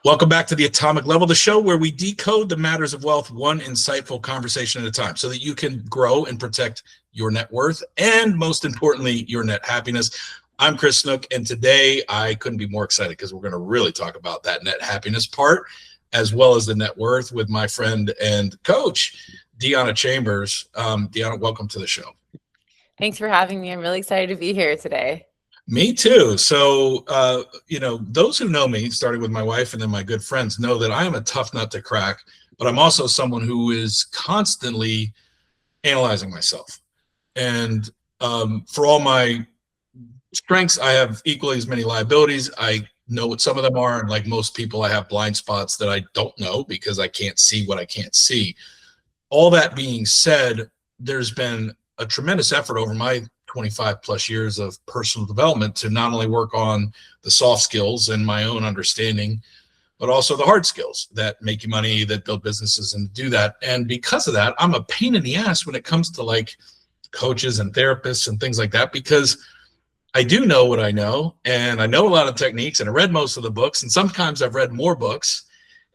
Welcome back to the Atomic Level, the show where we decode the matters of wealth one insightful conversation at a time so that you can grow and protect your net worth and, most importantly, your net happiness. I'm Chris Snook, and today I couldn't be more excited because we're going to really talk about that net happiness part as well as the net worth with my friend and coach, Dionna Chambers. Dionna, welcome to the show. Thanks for having me. I'm really excited to be here today. Me too. So, those who know me, starting with my wife and then my good friends, know that I am a tough nut to crack, but I'm also someone who is constantly analyzing myself. And for all my strengths, I have equally as many liabilities. I know what some of them are. And like most people, I have blind spots that I don't know because I can't see what I can't see. All that being said, there's been a tremendous effort over my 25 plus years of personal development to not only work on the soft skills and my own understanding, but also the hard skills that make you money, that build businesses and do that. And because of that, I'm a pain in the ass when it comes to like coaches and therapists and things like that, because I do know what I know, and I know a lot of techniques, and I read most of the books, and sometimes I've read more books.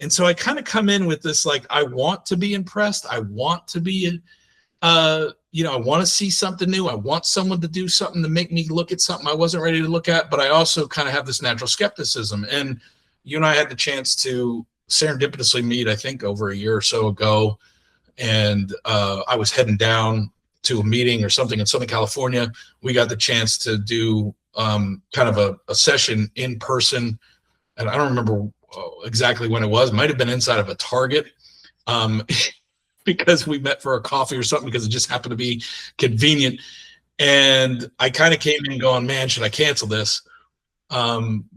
And so I kind of come in with this, like, I want to be impressed. I want to be I want to see something new. I want someone to do something to make me look at something I wasn't ready to look at, but I also kind of have this natural skepticism. And you and I had the chance to serendipitously meet, I think, over a year or so ago. And I was heading down to a meeting or something in Southern California. We got the chance to do kind of a session in person. And I don't remember exactly when it was. It might have been inside of a Target. Because we met for a coffee or something, because it just happened to be convenient. And I kind of came in going, man, should I cancel this?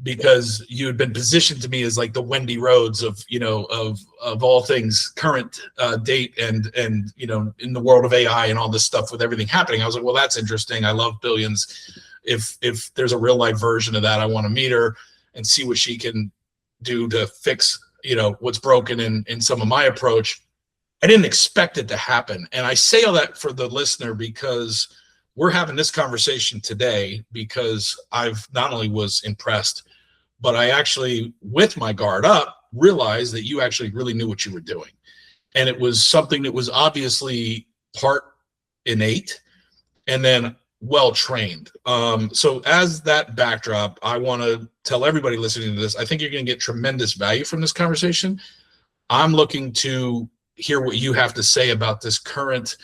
Because you had been positioned to me as like the Wendy Rhoades of all things current date and in the world of AI and all this stuff with everything happening. I was like, well, that's interesting. I love billions. If there's a real life version of that, I want to meet her and see what she can do to fix, what's broken in some of my approach. I didn't expect it to happen. And I say all that for the listener because we're having this conversation today because I've not only was impressed, but I actually, with my guard up, realized that you actually really knew what you were doing. And it was something that was obviously part innate and then well-trained. So as that backdrop, I want to tell everybody listening to this, I think you're going to get tremendous value from this conversation. I'm looking to hear what you have to say about this current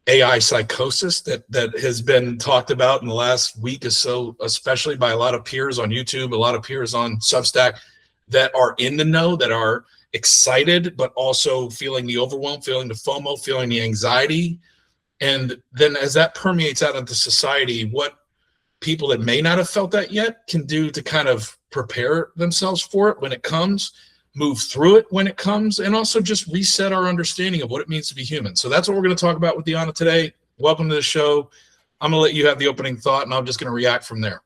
AI psychosis that has been talked about in the last week or so, especially by a lot of peers on YouTube, a lot of peers on Substack that are in the know, that are excited, but also feeling the overwhelm, feeling the FOMO, feeling the anxiety. And then as that permeates out into society, what people that may not have felt that yet can do to kind of prepare themselves for it when it comes, move through it when it comes, and also just reset our understanding of what it means to be human. So that's what we're going to talk about with Dionna today. Welcome to the show. I'm going to let you have the opening thought, and I'm just going to react from there.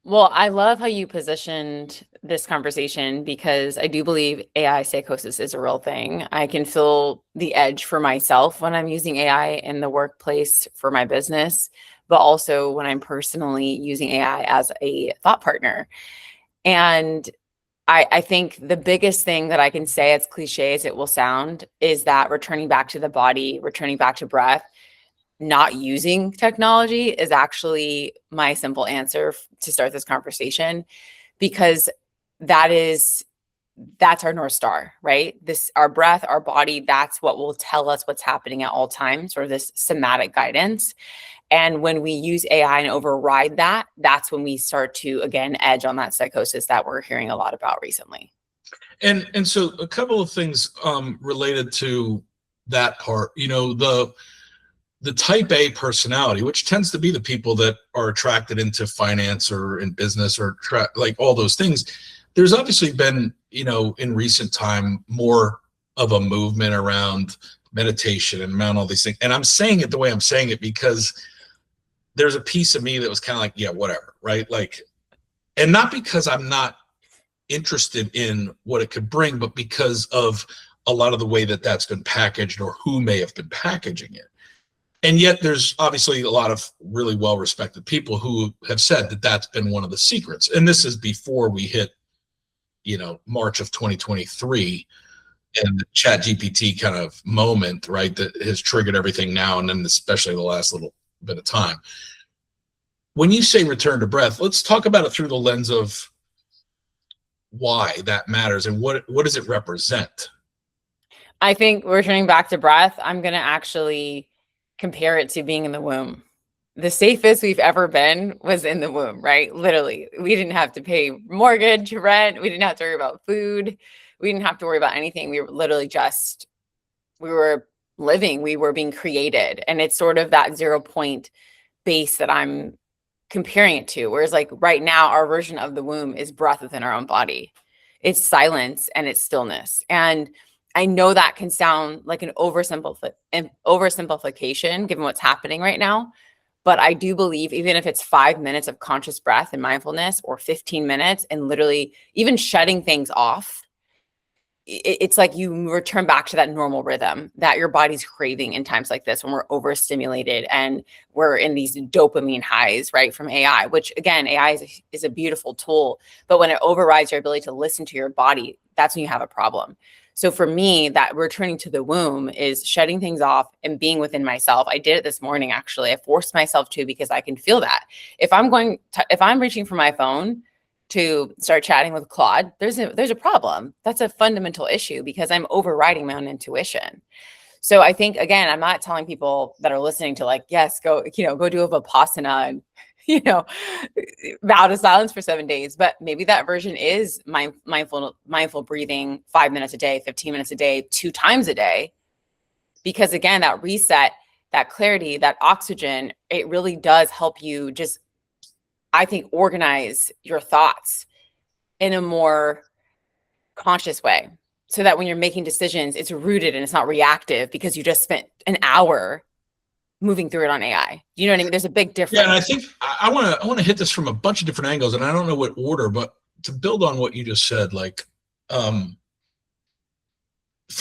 Well, I love how you positioned this conversation because I do believe AI psychosis is a real thing. I can feel the edge for myself when I'm using AI in the workplace for my business, but also when I'm personally using AI as a thought partner. And I think the biggest thing that I can say, as cliche as it will sound, is that returning back to the body, returning back to breath, not using technology is actually my simple answer to start this conversation, because that's our North Star, right? Our breath, our body, that's what will tell us what's happening at all times, or this somatic guidance. And when we use AI and override that, that's when we start to, again, edge on that psychosis that we're hearing a lot about recently. And so a couple of things related to that part, the type A personality, which tends to be the people that are attracted into finance or in business or like all those things. There's obviously been, in recent time, more of a movement around meditation and around all these things. And I'm saying it the way I'm saying it because there's a piece of me that was kind of like, yeah, whatever, right? Like, and not because I'm not interested in what it could bring, but because of a lot of the way that that's been packaged or who may have been packaging it. And yet there's obviously a lot of really well-respected people who have said that that's been one of the secrets. And this is before we hit March of 2023, and the chat GPT kind of moment, right, that has triggered everything now, and then especially the last little bit of time. When you say return to breath, let's talk about it through the lens of why that matters and what does it represent? I think returning back to breath, I'm going to actually compare it to being in the womb. The safest we've ever been was in the womb, right? Literally, we didn't have to pay mortgage, rent. We didn't have to worry about food. We didn't have to worry about anything. We were literally we were living, we were being created. And it's sort of that 0 point base that I'm comparing it to. Whereas like right now, our version of the womb is breath within our own body. It's silence and it's stillness. And I know that can sound like an oversimplification given what's happening right now. But I do believe even if it's 5 minutes of conscious breath and mindfulness or 15 minutes and literally even shutting things off, it's like you return back to that normal rhythm that your body's craving in times like this when we're overstimulated and we're in these dopamine highs, right, from AI, which again, AI is a beautiful tool. But when it overrides your ability to listen to your body, that's when you have a problem. So for me, that returning to the womb is shutting things off and being within myself. I did it this morning, actually. I forced myself to because I can feel that. If I'm reaching for my phone to start chatting with Claude, there's a problem. That's a fundamental issue because I'm overriding my own intuition. So I think, again, I'm not telling people that are listening to like, yes, go do a Vipassana and, vow to silence for 7 days, but maybe that version is mindful breathing 5 minutes a day, 15 minutes a day, 2 times a day. Because again, that reset, that clarity, that oxygen, it really does help you just, I think, organize your thoughts in a more conscious way so that when you're making decisions, it's rooted and it's not reactive because you just spent an hour moving through it on AI. You know what I mean? There's a big difference. Yeah, and I think I want to hit this from a bunch of different angles, and I don't know what order, but to build on what you just said, like, for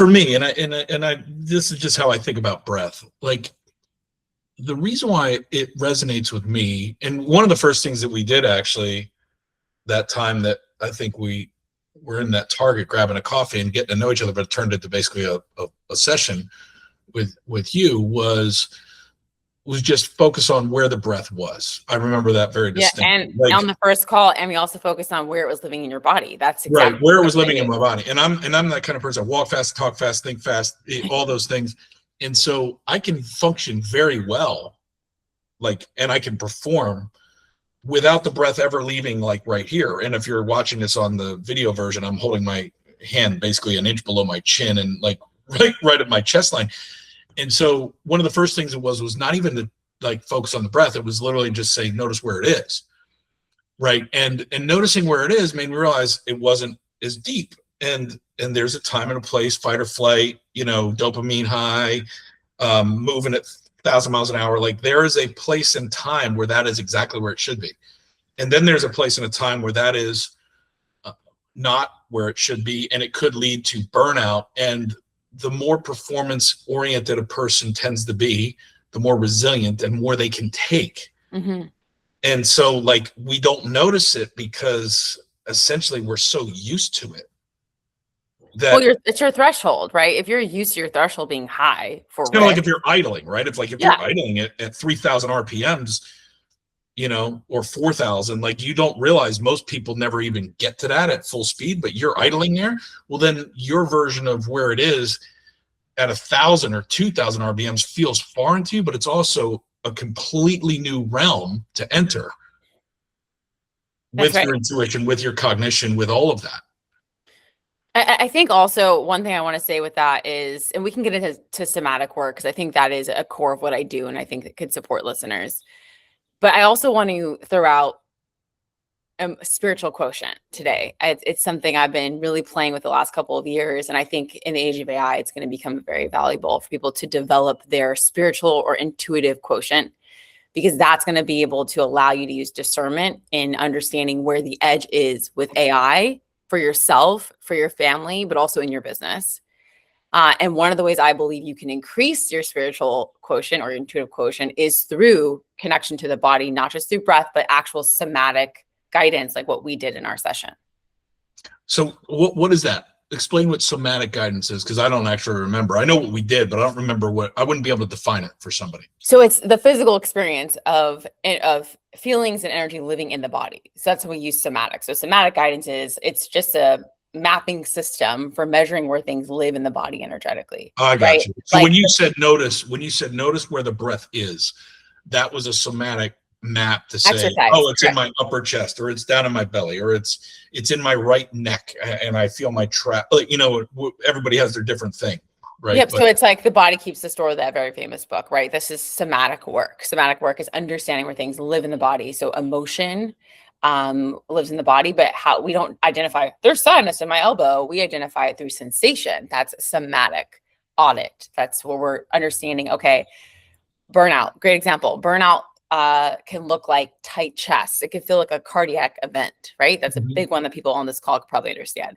me, and I, this is just how I think about breath. Like, the reason why it resonates with me, and one of the first things that we did actually that time that I think we were in that Target grabbing a coffee and getting to know each other, but it turned into basically a session with you was just focus on where the breath was. I remember that very distinctly. Yeah, and like, on the first call, and we also focused on where it was living in your body. That's exactly right, where it was living in my body. And I'm that kind of person. I walk fast, talk fast, think fast, all those things. And so I can function very well, like, and I can perform without the breath ever leaving, like right here. And if you're watching this on the video version, I'm holding my hand basically an inch below my chin and like right at my chest line. And so one of the first things it was not even to like focus on the breath. It was literally just say, notice where it is. Right. And noticing where it is made me realize it wasn't as deep. And there's a time and a place, fight or flight, dopamine high, moving at 1,000 miles an hour. Like there is a place and time where that is exactly where it should be. And then there's a place and a time where that is not where it should be. And it could lead to burnout. And the more performance oriented a person tends to be, the more resilient and more they can take. Mm-hmm. And so like, we don't notice it because essentially we're so used to it. That it's your threshold, right? If you're used to your threshold being high for it's kind of like if you're idling, right? If you're idling at 3,000 RPMs, or 4,000, like you don't realize most people never even get to that at full speed, but you're idling there. Well, then your version of where it is at 1,000 or 2,000 RPMs feels foreign to you, but it's also a completely new realm to enter with your intuition, with your cognition, with all of that. I think also one thing I want to say with that is, and we can get into somatic work because I think that is a core of what I do and I think it could support listeners. But I also want to throw out a spiritual quotient today. It's something I've been really playing with the last couple of years. And I think in the age of AI, it's going to become very valuable for people to develop their spiritual or intuitive quotient, because that's going to be able to allow you to use discernment in understanding where the edge is with AI for yourself, for your family, but also in your business. And one of the ways I believe you can increase your spiritual quotient or intuitive quotient is through connection to the body, not just through breath, but actual somatic guidance, like what we did in our session. So what is that? Explain what somatic guidance is, because I don't actually remember. I know what we did, but I don't remember I wouldn't be able to define it for somebody. So it's the physical experience of feelings and energy living in the body. So that's when we use somatic. So somatic guidance it's just a mapping system for measuring where things live in the body energetically. Oh, I got right? you. So Like, when you said notice where the breath is, that was a somatic map to say, exercise. oh, it's Correct. in my upper chest, or it's down in my belly, or it's in my right neck, and I feel my trap. Like, everybody has their different thing, right? Yep. So it's like the body keeps the store, that very famous book, right? This is somatic work. Somatic work is understanding where things live in the body. So emotion lives in the body, but how we don't identify there's sadness in my elbow. We identify it through sensation. That's somatic audit. That's where we're understanding. Okay, burnout, great example. Burnout can look like tight chest. It can feel like a cardiac event, right? That's a big one that people on this call could probably understand.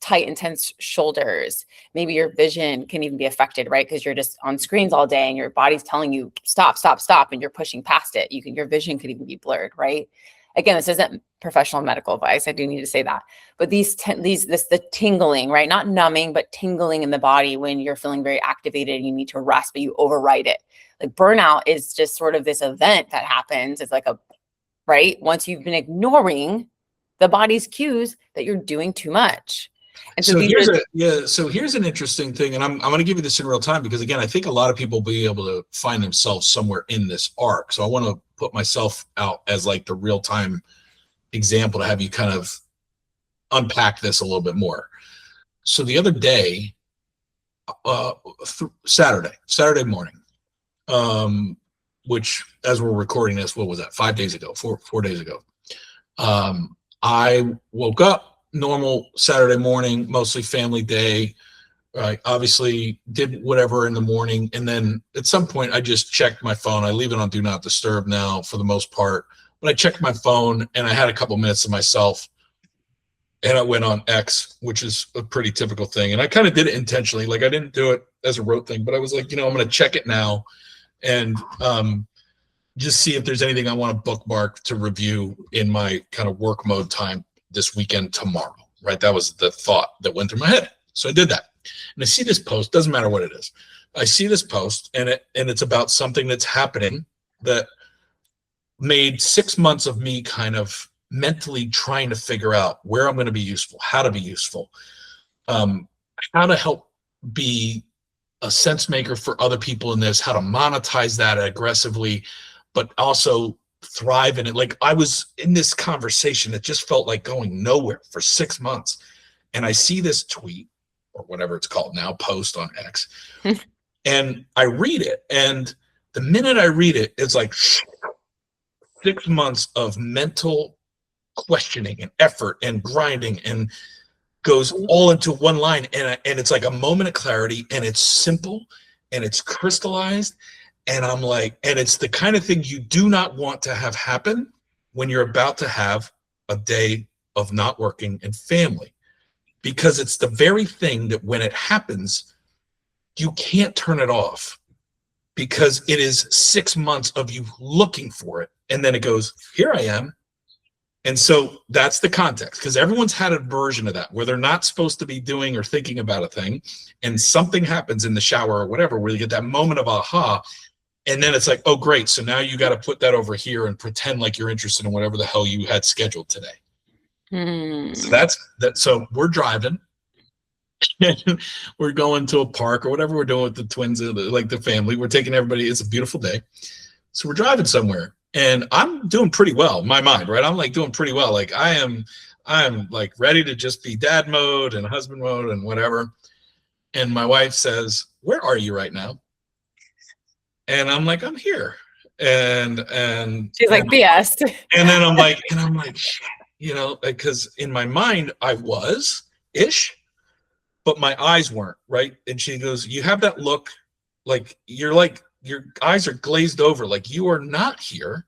Tight, intense shoulders. Maybe your vision can even be affected, right? Because you're just on screens all day and your body's telling you stop, stop, stop, and you're pushing past it. Your vision could even be blurred, right? Again, this isn't professional medical advice. I do need to say that. But the tingling, right? Not numbing, but tingling in the body when you're feeling very activated and you need to rest, but you override it. Like burnout is just sort of this event that happens. It's like right? Once you've been ignoring the body's cues that you're doing too much. And so here's an interesting thing, and I'm going to give you this in real time, because again, I think a lot of people will be able to find themselves somewhere in this arc. So I want to put myself out as like the real time example to have you kind of unpack this a little bit more. So the other day, Saturday morning, which as we're recording this, what was that? 5 days ago, four days ago. I woke up. Normal Saturday morning, mostly family day. I obviously did whatever in the morning. And then at some point I just checked my phone. I leave it on do not disturb now for the most part, but I checked my phone and I had a couple minutes to myself and I went on X, which is a pretty typical thing. And I kind of did it intentionally. Like I didn't do it as a rote thing, but I was like, I'm going to check it now and just see if there's anything I want to bookmark to review in my kind of work mode time this weekend tomorrow, right? That was the thought that went through my head. So I did that. And I see this post, doesn't matter what it is. I see this post and it's about something that's happening that made 6 months of me kind of mentally trying to figure out where I'm going to be useful, how to be useful, how to help be a sense maker for other people in this, how to monetize that aggressively, but also thrive in it. Like I was in this conversation that just felt like going nowhere for 6 months. And I see this tweet or whatever it's called now, post on X. And I read it. And the minute I read it, it's like 6 months of mental questioning and effort and grinding and goes all into one line. And it's like a moment of clarity and it's simple and it's crystallized. And I'm like, and it's the kind of thing you do not want to have happen when you're about to have a day of not working and family, because it's the very thing that when it happens, you can't turn it off because it is 6 months of you looking for it. And then it goes, here I am. And so that's the context, because everyone's had a version of that where they're not supposed to be doing or thinking about a thing. And something happens in the shower or whatever, where you get that moment of aha. And then it's like, oh, great. So now you got to put that over here and pretend like you're interested in whatever the hell you had scheduled today. So that's that. So we're driving. We're going to a park or whatever we're doing with the twins, like the family. We're taking everybody. It's a beautiful day. So we're driving somewhere and I'm doing pretty well in my mind, right? I'm like doing pretty well. Like I'm like ready to just be dad mode and husband mode and whatever. And my wife says, where are you right now? And I'm like, I'm here. And she's like, BS. And then I'm like, because in my mind I was ish, but my eyes weren't, right? And she goes, you have that look like your eyes are glazed over, like you are not here.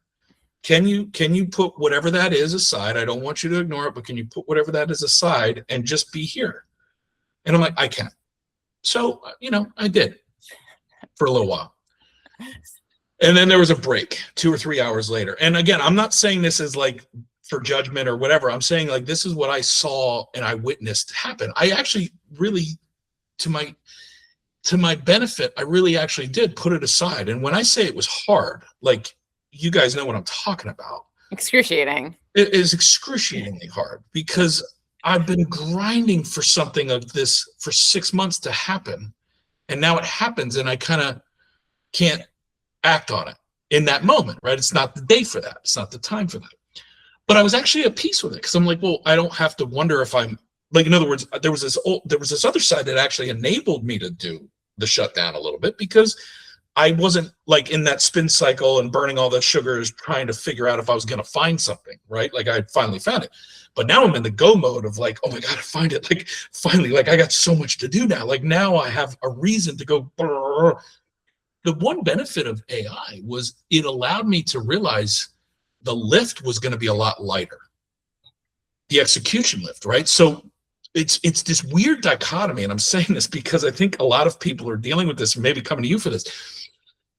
Can you put whatever that is aside? I don't want you to ignore it, but can you put whatever that is aside and just be here? And I'm like, I can. So, I did for a little while. And then there was a break 2 or 3 hours later. And again, I'm not saying this is like for judgment or whatever. I'm saying like, this is what I saw and I witnessed happen. I actually really, to my benefit, I really actually did put it aside. And when I say it was hard, like, you guys know what I'm talking about. Excruciating. It is excruciatingly hard because I've been grinding for something of this for 6 months to happen. And now it happens and I kind of can't act on it in that moment, right? It's not the day for that. It's not the time for that. But I was actually at peace with it because I'm like, well, I don't have to wonder if I'm like, in other words, there was this other side that actually enabled me to do the shutdown a little bit because I wasn't like in that spin cycle and burning all the sugars trying to figure out if I was going to find something, right? Like I finally found it. But now I'm in the go mode of like, oh my God, I find it. Like finally, like I got so much to do now. Like now I have a reason to go. Brrr. The one benefit of AI was it allowed me to realize the lift was going to be a lot lighter. The execution lift, right? So it's this weird dichotomy. And I'm saying this because I think a lot of people are dealing with this and maybe coming to you for this.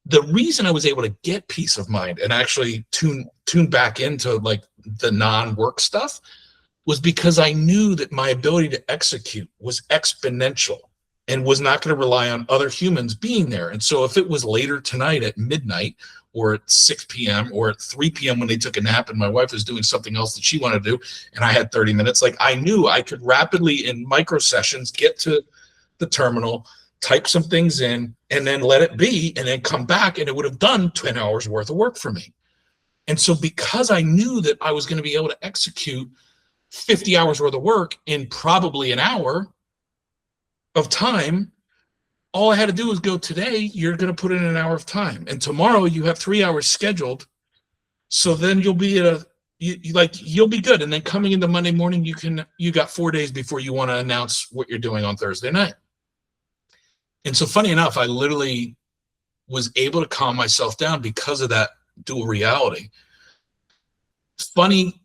The reason I was able to get peace of mind and actually tune back into like the non-work stuff was because I knew that my ability to execute was exponential and was not going to rely on other humans being there. And so if it was later tonight at midnight or at 6 p.m. or at 3 p.m. when they took a nap and my wife was doing something else that she wanted to do and I had 30 minutes, like I knew I could rapidly in micro sessions get to the terminal, type some things in, and then let it be, and then come back, and it would have done 10 hours worth of work for me. And so because I knew that I was going to be able to execute 50 hours worth of work in probably an hour of time, all I had to do was go, today, you're going to put in an hour of time. And tomorrow you have 3 hours scheduled. So then you'll be at you'll be good. And then coming into Monday morning, you got 4 days before you want to announce what you're doing on Thursday night. And so funny enough, I literally was able to calm myself down because of that dual reality. Funny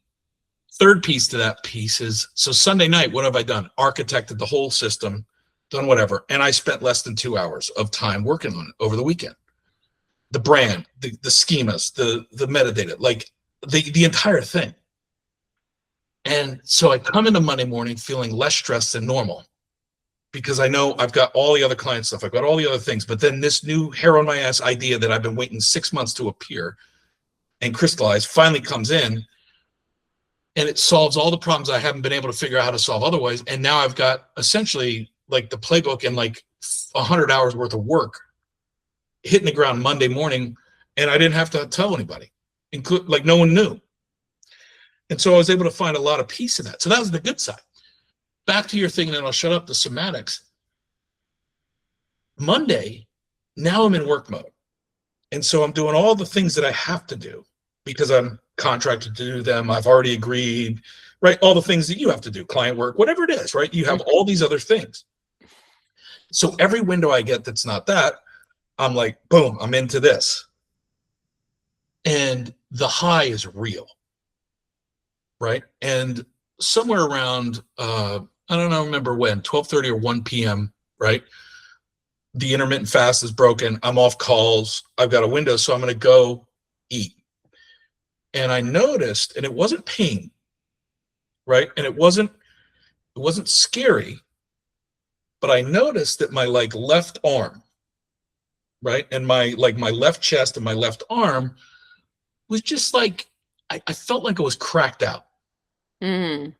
third piece to that piece is, so Sunday night, what have I done? Architected the whole system, done whatever. And I spent less than 2 hours of time working on it over the weekend. The brand, the schemas, the metadata, like the entire thing. And so I come into Monday morning feeling less stressed than normal because I know I've got all the other client stuff. I've got all the other things, but then this new hair on my ass idea that I've been waiting 6 months to appear and crystallize finally comes in, and it solves all the problems I haven't been able to figure out how to solve otherwise. And now I've got essentially like the playbook and like 100 hours worth of work hitting the ground Monday morning, and I didn't have to tell anybody, like no one knew. And so I was able to find a lot of peace in that. So that was the good side. Back to your thing, and then I'll shut up, the somatics. Monday, now I'm in work mode. And so I'm doing all the things that I have to do because I'm contracted to do them. I've already agreed, right? All the things that you have to do, client work, whatever it is, right? You have all these other things. So every window I get that's not that, I'm like, boom, I'm into this. And the high is real, right? And somewhere around, I don't know, remember when, 12:30 or 1 p.m., right? The intermittent fast is broken. I'm off calls. I've got a window, so I'm going to go eat. And I noticed, and it wasn't pain, right? And it wasn't scary, but I noticed that my like left arm, right? And my left chest and my left arm was just like, I felt like it was cracked out. Mm.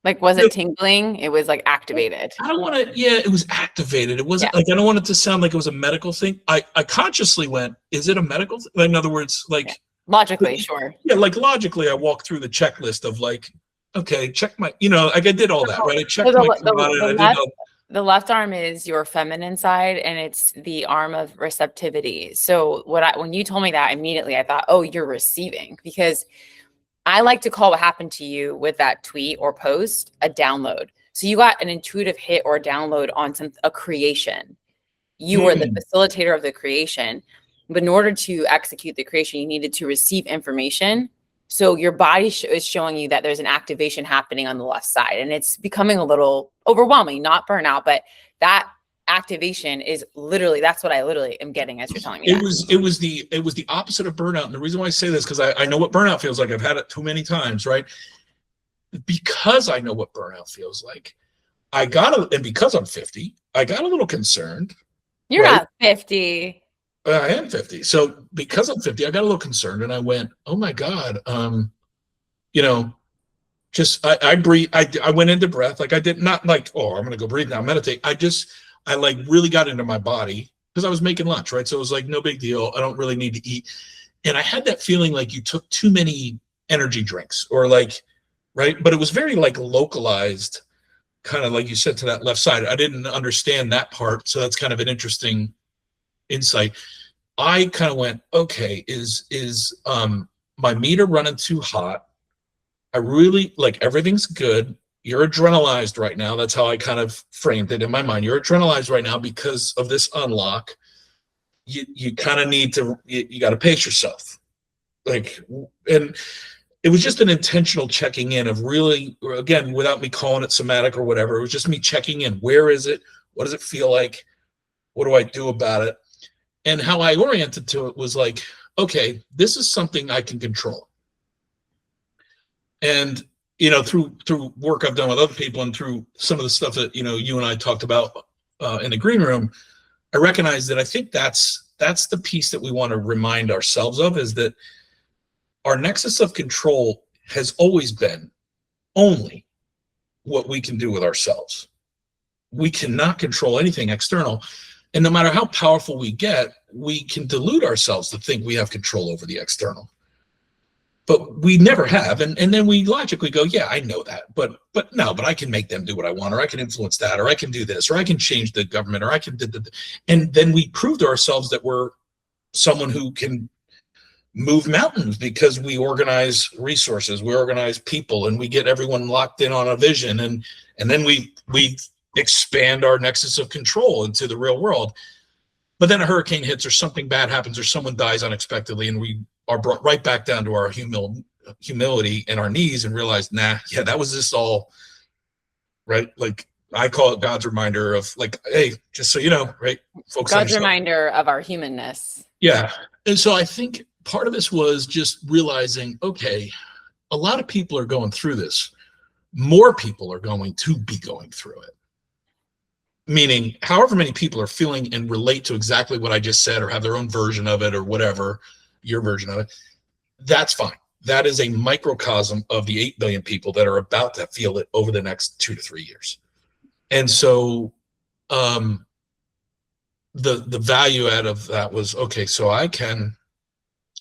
Like, was it tingling? It was like activated. I don't want to, yeah, it was activated. It wasn't like, I don't want it to sound like it was a medical thing. I consciously went, is it a medical thing? In other words, like. Logically, sure. Yeah, like logically, I walked through the checklist of like, okay, check my, like I did all that, right? I checked the left arm is your feminine side, and it's the arm of receptivity. So when you told me that, immediately I thought, oh, you're receiving, because I like to call what happened to you with that tweet or post a download. So you got an intuitive hit or download on a creation. You were the facilitator of the creation, but in order to execute the creation, you needed to receive information. So your body is showing you that there's an activation happening on the left side, and it's becoming a little overwhelming, not burnout, but that activation is literally, that's what I literally am getting as you're telling me It that. was the opposite of burnout. And the reason why I say this, because I know what burnout feels like. I've had it too many times, right? Because I know what burnout feels like. And because I'm 50, I got a little concerned. You're right? not 50. I am 50. So because I'm 50, I got a little concerned and I went, oh my God, you know, just I breathe. I went into breath. Like I did not like, oh, I'm gonna go breathe now, meditate. I like really got into my body because I was making lunch, right? So it was like no big deal. I don't really need to eat. And I had that feeling like you took too many energy drinks or like, right? But it was very like localized, kind of like you said, to that left side. I didn't understand that part. So that's kind of an interesting insight. I kind of went, okay, is my meter running too hot? I really like everything's good. You're adrenalized right now. That's how I kind of framed it in my mind. You're adrenalized right now because of this unlock. You kind of need to, you got to pace yourself. Like, and it was just an intentional checking in of really, again, without me calling it somatic or whatever, it was just me checking in. Where is it? What does it feel like? What do I do about it? And how I oriented to it was like, okay, this is something I can control. And through work I've done with other people and through some of the stuff that you and I talked about in the green room, I recognize that I think that's the piece that we want to remind ourselves of, is that our nexus of control has always been only what we can do with ourselves. We cannot control anything external. And no matter how powerful we get, we can delude ourselves to think we have control over the external. But we never have. And then we logically go, yeah, I know that. But I can make them do what I want, or I can influence that, or I can do this, or I can change the government, or I can. And then we prove to ourselves that we're someone who can move mountains because we organize resources, we organize people, and we get everyone locked in on a vision. And then we expand our nexus of control into the real world. But then a hurricane hits, or something bad happens, or someone dies unexpectedly, and we are brought right back down to our humility and our knees and realize, that was just all right. Like I call it God's reminder of like, hey, just so you know, right? Focus God's reminder of our humanness. Yeah. And so I think part of this was just realizing, okay, a lot of people are going through this. More people are going to be going through it. Meaning, however many people are feeling and relate to exactly what I just said, or have their own version of it, or whatever, your version of it, that's fine. That is a microcosm of the 8 billion people that are about to feel it over the next 2 to 3 years. And so the value add of that was, okay, so I can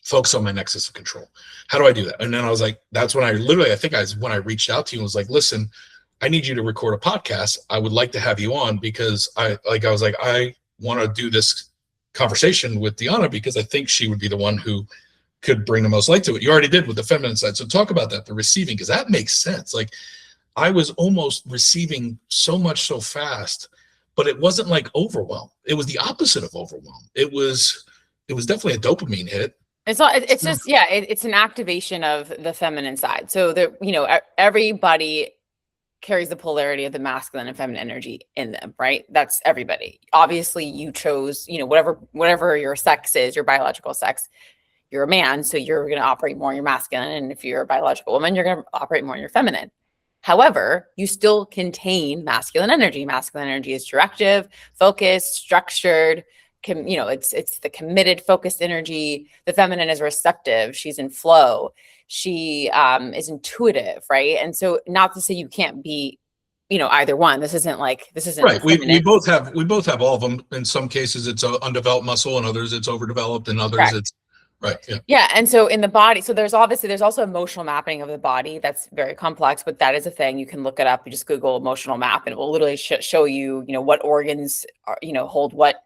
focus on my nexus of control. How do I do that? And then I was like, that's when when I reached out to you and was like, listen, I need you to record a podcast. I would like to have you on because I want to do this conversation with Dionna because I think she would be the one who could bring the most light to it. You already did with the feminine side. So talk about that, the receiving, because that makes sense. Like I was almost receiving so much so fast, but it wasn't like overwhelm. It was the opposite of overwhelm. It was definitely a dopamine hit. It's just, it's an activation of the feminine side. So everybody carries the polarity of the masculine and feminine energy in them, right? That's everybody. Obviously you chose, whatever your sex is, your biological sex, you're a man, so you're going to operate more in your masculine. And if you're a biological woman, you're going to operate more in your feminine. However, you still contain masculine energy. Masculine energy is directive, focused, structured, it's the committed, focused energy. The feminine is receptive. She's in flow. She is intuitive, right? And so not to say you can't be, either one. This isn't right. We both have all of them. In some cases it's an undeveloped muscle, and others it's overdeveloped, and others correct. It's right. Yeah. Yeah. And so in the body, so there's also emotional mapping of the body. That's very complex, but that is a thing. You can look it up. You just Google emotional map and it will literally show you, what organs are, hold what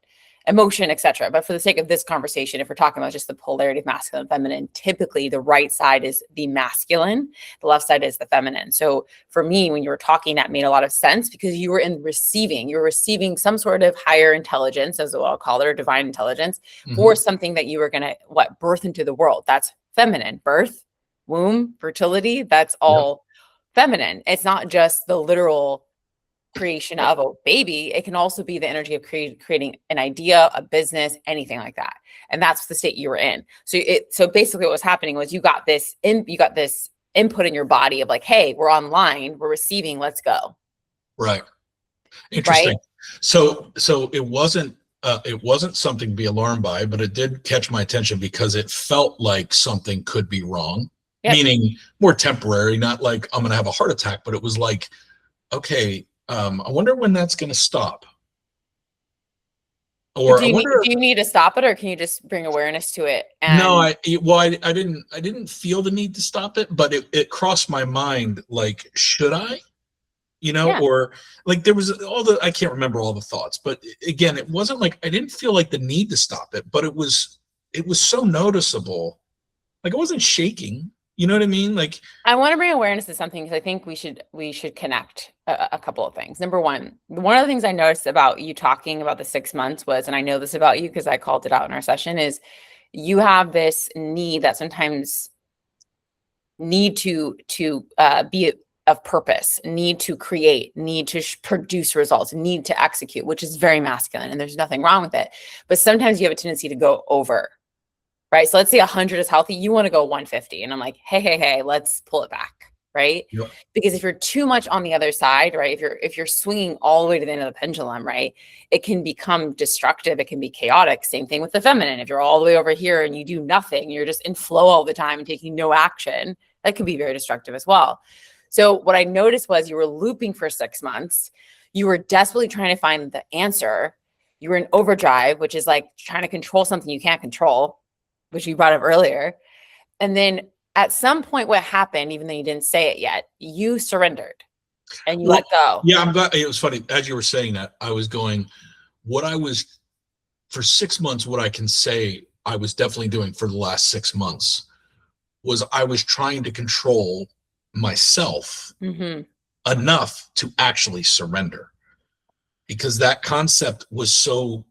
emotion, etc. But for the sake of this conversation, if we're talking about just the polarity of masculine and feminine, typically the right side is the masculine, the left side is the feminine. So for me, when you were talking, that made a lot of sense because you were receiving some sort of higher intelligence, as I'll call it, or divine intelligence, for something that you were going to birth into the world. That's feminine. Birth, womb, fertility, that's all feminine. It's not just the literal creation of a baby, it can also be the energy of creating an idea, a business, anything like that. And that's the state you were in. So basically what was happening was you got this input in your body of like, hey, we're online, we're receiving, let's go. Right. Interesting. Right? So it wasn't something to be alarmed by, but it did catch my attention because it felt like something could be wrong. Yep. Meaning more temporary, not like I'm going to have a heart attack, but it was like, okay, I wonder when that's going to stop. Or do you need to stop it, or can you just bring awareness to it? No, I didn't feel the need to stop it, but it crossed my mind, like, should I? Yeah. Or like there was I can't remember all the thoughts, but again, it wasn't like, I didn't feel like the need to stop it, but it was so noticeable. Like I wasn't shaking. You know what I mean? Like, I want to bring awareness to something because I think we should connect a couple of things. Number one of the things I noticed about you talking about the 6 months was, and I know this about you because I called it out in our session, is you have this need that sometimes need to be of purpose, need to create, need to produce results, need to execute, which is very masculine, and there's nothing wrong with it. But sometimes you have a tendency to go over. Right. So let's say 100 is healthy. You want to go 150. And I'm like, hey, let's pull it back. Right. Yep. Because if you're too much on the other side, right, if you're swinging all the way to the end of the pendulum, right, it can become destructive. It can be chaotic. Same thing with the feminine. If you're all the way over here and you do nothing, you're just in flow all the time and taking no action, that can be very destructive as well. So what I noticed was you were looping for 6 months. You were desperately trying to find the answer. You were in overdrive, which is like trying to control something you can't control, which you brought up earlier. And then at some point, what happened, even though you didn't say it yet, you surrendered and you let go. Yeah, I'm glad. It was funny. As you were saying that, I was going, for 6 months, what I can say I was definitely doing for the last 6 months was I was trying to control myself enough to actually surrender, because that concept was so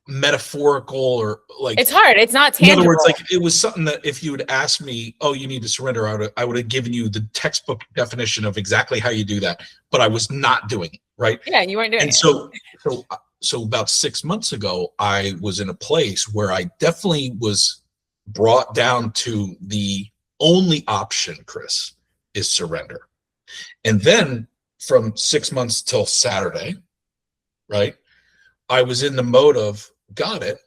metaphorical, or like, it's hard, it's not tangible. In other words, like, it was something that if you had asked me, oh, you need to surrender, I would have given you the textbook definition of exactly how you do that, but I was not doing it, right? Yeah, you weren't doing it. So about 6 months ago, I was in a place where I definitely was brought down to the only option, Chris, is surrender. And then from 6 months till Saturday, right, I was in the mode of, got it,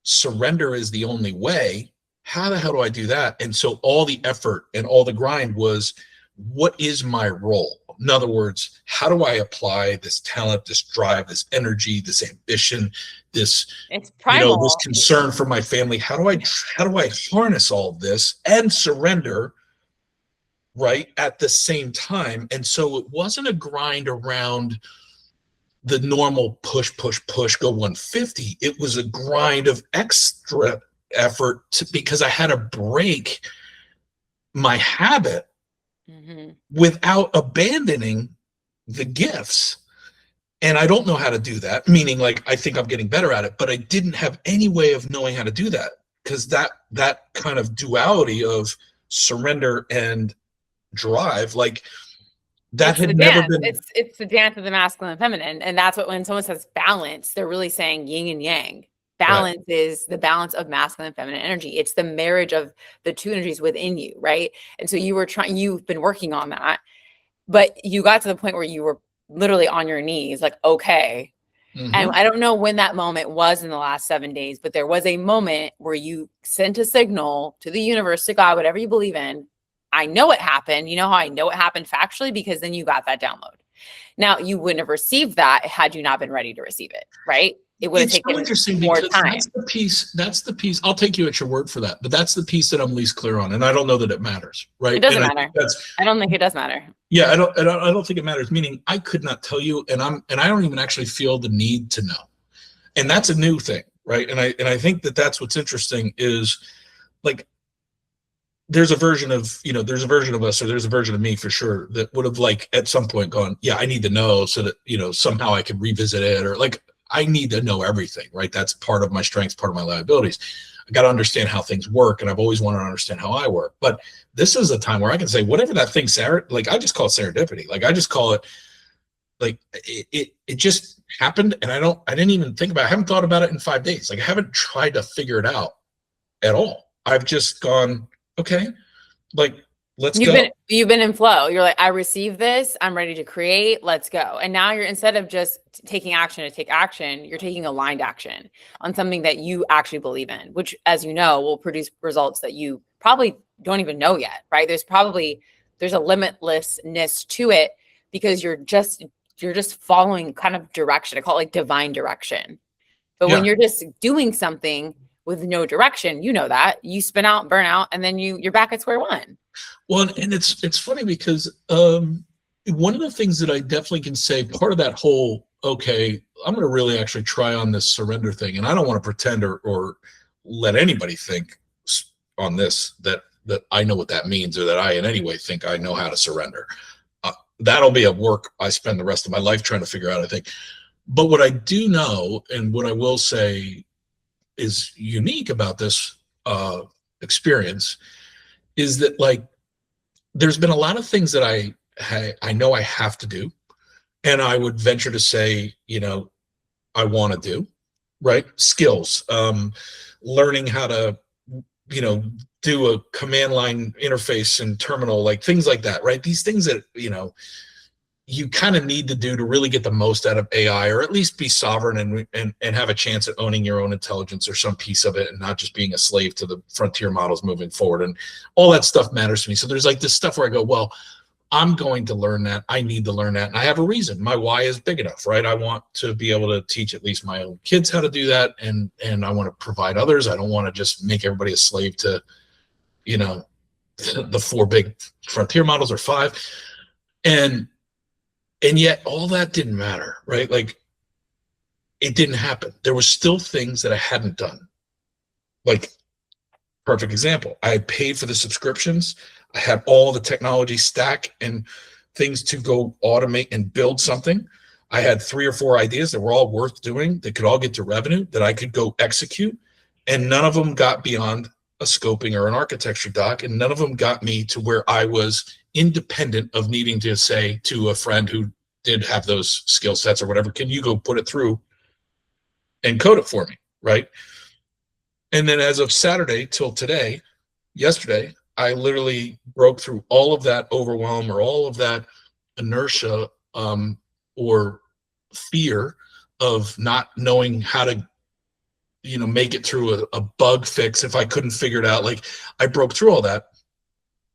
surrender is the only way. How the hell do I do that? And so all the effort and all the grind was, what is my role? In other words, how do I apply this talent, this drive, this energy, this ambition, this concern for my family? How do I harness all of this and surrender, right, at the same time? And so it wasn't a grind around the normal push, go 150. It was a grind of extra effort because I had to break my habit without abandoning the gifts. And I don't know how to do that, meaning, like, I think I'm getting better at it, but I didn't have any way of knowing how to do that, because that kind of duality of surrender and drive, like, that had never been. It's the dance of the masculine and feminine. And that's what, when someone says balance, they're really saying yin and yang. Balance is the balance of masculine and feminine energy. It's the marriage of the two energies within you, right? And so you've been working on that, but you got to the point where you were literally on your knees, like, okay. And I don't know when that moment was in the last 7 days, but there was a moment where you sent a signal to the universe, to God, whatever you believe in. I know it happened. You know how I know it happened factually? Because then you got that download. Now, you wouldn't have received that had you not been ready to receive it, right? It would have taken more time. That's the piece. I'll take you at your word for that, but that's the piece that I'm least clear on. And I don't know that it matters, right? It doesn't matter. I don't think it does matter. Yeah, I don't think it matters. Meaning, I could not tell you, and I don't even actually feel the need to know. And that's a new thing, right? And I think that's what's interesting is, like, there's a version of us, or there's a version of me for sure that would have, like, at some point gone, yeah, I need to know so that, somehow I can revisit it, or, like, I need to know everything, right? That's part of my strengths, part of my liabilities. I got to understand how things work, and I've always wanted to understand how I work. But this is a time where I can say, whatever that thing, Sarah, like, I just call it serendipity. Like, I just call it, Like it just happened, and I didn't even think about it. I haven't thought about it in 5 days. Like I haven't tried to figure it out at all. I've just gone, okay, like let's go. You've been in flow. You're like, I received this, I'm ready to create, let's go. And now you're, instead of just taking action to take action, you're taking aligned action on something that you actually believe in, which, as you know, will produce results that you probably don't even know yet, right? There's a limitlessness to it because you're just following kind of direction. I call it like divine direction. But when you're just doing something with no direction, you know that you spin out, burn out, and then you're back at square one. Well, and it's funny because one of the things that I definitely can say, part of that whole, okay, I'm going to really actually try on this surrender thing, and I don't want to pretend or let anybody think on this that I know what that means, or that I in any way think I know how to surrender. That'll be a work I spend the rest of my life trying to figure out, I think. But what I do know, and what I will say is unique about this experience, is that like there's been a lot of things that I know I have to do, and I would venture to say, I want to do, right? Skills, learning how to, do a command line interface and terminal, like things like that, right? These things that, you kind of need to do to really get the most out of AI, or at least be sovereign and have a chance at owning your own intelligence or some piece of it, and not just being a slave to the frontier models moving forward. And all that stuff matters to me. So there's like this stuff where I go, well, I'm going to learn that. I need to learn that. And I have a reason. My why is big enough, right? I want to be able to teach at least my own kids how to do that. And I want to provide others. I don't want to just make everybody a slave to, the 4 big frontier models, or 5. And yet all that didn't matter, right? Like it didn't happen. There was still things that I hadn't done. Like, perfect example, I paid for the subscriptions. I had all the technology stack and things to go automate and build something. I had 3 or 4 ideas that were all worth doing, that could all get to revenue, that I could go execute. And none of them got beyond a scoping or an architecture doc. And none of them got me to where I was independent of needing to say to a friend who did have those skill sets or whatever, can you go put it through and code it for me, right? And then as of Saturday till yesterday, I literally broke through all of that overwhelm, or all of that inertia, or fear of not knowing how to, make it through a bug fix if I couldn't figure it out. Like I broke through all that,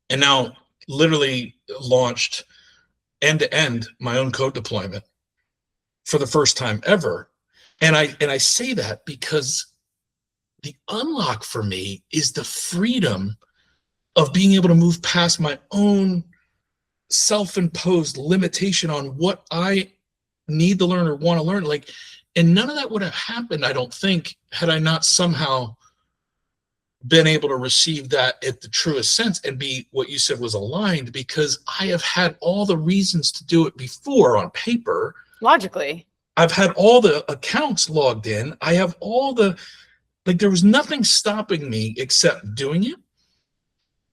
and now literally launched end-to-end my own code deployment for the first time ever. And I say that because the unlock for me is the freedom of being able to move past my own self-imposed limitation on what I need to learn or want to learn. Like, and none of that would have happened, I don't think, had I not somehow been able to receive that at the truest sense and be what you said was aligned, because I have had all the reasons to do it before on paper. Logically. I've had all the accounts logged in. I have all the, like, there was nothing stopping me except doing it.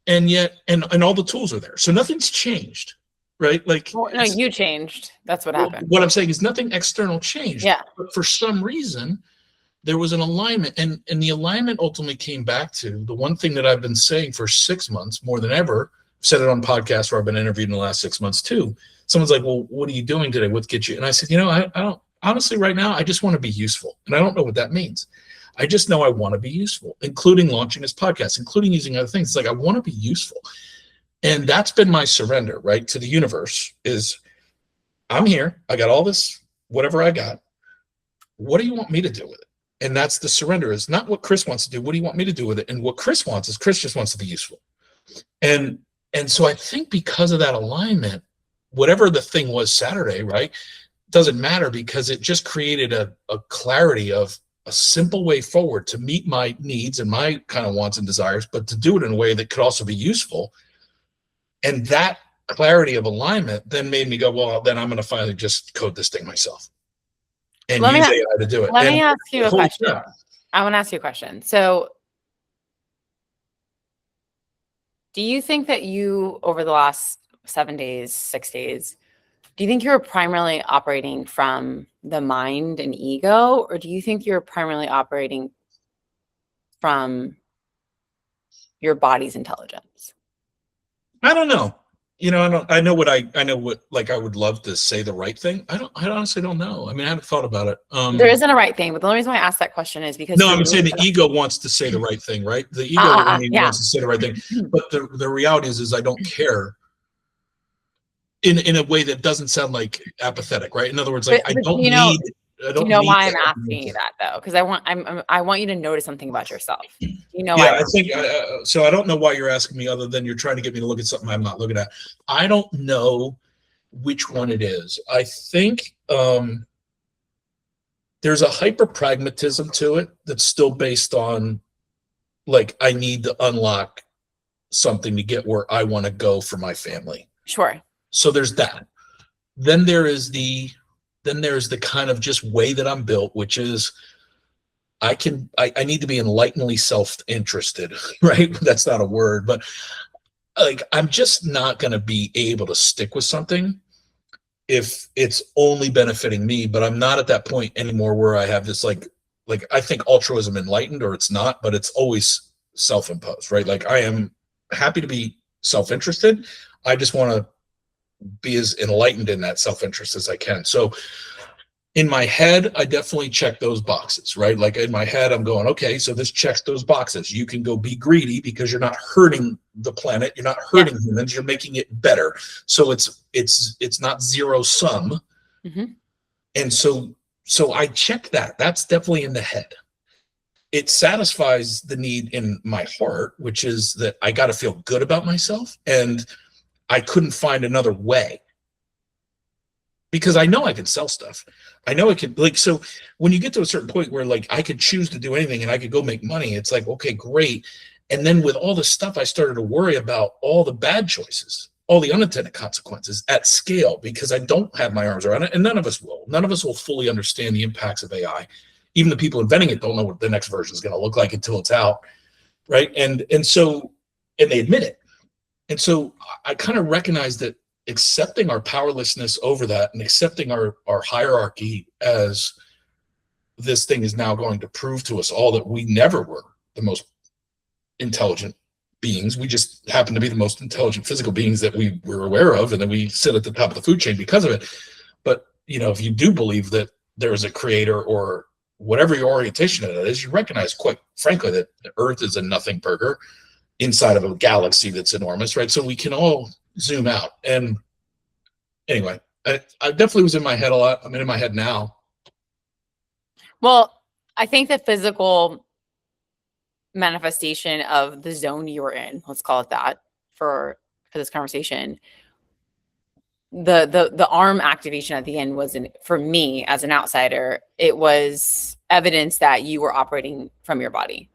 And yet, and all the tools are there. So nothing's changed, right? Like, well, no, you changed. That's what happened. What I'm saying is nothing external changed. Yeah. But for some reason, there was an alignment, and the alignment ultimately came back to the one thing that I've been saying for 6 months, more than ever. I've said it on podcasts where I've been interviewed in the last 6 months too. Someone's like, well, what are you doing today? What gets you? And I said, I don't, honestly, right now, I just want to be useful. And I don't know what that means. I just know I want to be useful, including launching this podcast, including using other things. It's like, I want to be useful. And that's been my surrender, right, to the universe, is I'm here. I got all this, whatever I got. What do you want me to do with it? And that's the surrender, is not what Chris wants to do. What do you want me to do with it? And what Chris wants is, Chris just wants to be useful. And so I think because of that alignment, whatever the thing was Saturday, right, doesn't matter, because it just created a clarity of a simple way forward to meet my needs and my kind of wants and desires, but to do it in a way that could also be useful. And that clarity of alignment then made me go, well, then I'm going to finally just code this thing myself and use AI to do it. Let me ask you a question. I want to ask you a question. So do you think that you, over the last 7 days, 6 days, Do you think you're primarily operating from the mind and ego, or do you think you're primarily operating from your body's intelligence? I don't know. I know what like I would love to say the right thing. I honestly don't know. I mean, I haven't thought about it. There isn't a right thing, but the only reason why I asked that question is because No, I'm saying the ego wants to say the right thing, right? The ego yeah. wants to say the right thing. But the reality is I don't care in a way that doesn't sound like apathetic, right? In other words, like I don't need why I'm asking you that though? Because I want you to notice something about yourself. I think so. I don't know why you're asking me, other than you're trying to get me to look at something I'm not looking at. I don't know which one it is. I think there's a hyper pragmatism to it that's still based on like I need to unlock something to get where I want to go for my family. Sure. So there's that. Then there's the kind of just way that I'm built, which is I need to be enlightenedly self-interested, right? That's not a word, but like I'm just not going to be able to stick with something if it's only benefiting me. But I'm not at that point anymore where I have this like I think altruism enlightened, or it's not, but it's always self-imposed, right? Like I am happy to be self-interested. I just want to be as enlightened in that self-interest as I can. So in my head, I definitely check those boxes, right? Like in my head, I'm going, okay, so this checks those boxes. You can go be greedy because you're not hurting the planet. You're not hurting humans. You're making it better. So it's not zero sum. Mm-hmm. And so I check that. That's definitely in the head. It satisfies the need in my heart, which is that I got to feel good about myself. And I couldn't find another way, because I know I can sell stuff. I know I can, like, so when you get to a certain point where like I could choose to do anything and I could go make money, it's like, okay, great. And then with all this stuff, I started to worry about all the bad choices, all the unintended consequences at scale, because I don't have my arms around it. And none of us will. None of us will fully understand the impacts of AI. Even the people inventing it don't know what the next version is going to look like until it's out, right? And they admit it. And so I kind of recognize that accepting our powerlessness over that and accepting our hierarchy as this thing is now going to prove to us all that we never were the most intelligent beings. We just happen to be the most intelligent physical beings that we were aware of, and then we sit at the top of the food chain because of it. But, if you do believe that there is a creator, or whatever your orientation of that is, you recognize, quite frankly, that the Earth is a nothing burger inside of a galaxy that's enormous, right? So we can all zoom out. And anyway, I definitely was in my head a lot. I'm in my head now. Well, I think the physical manifestation of the zone you were in, let's call it that for this conversation, the arm activation at the end wasn't, for me as an outsider, it was evidence that you were operating from your body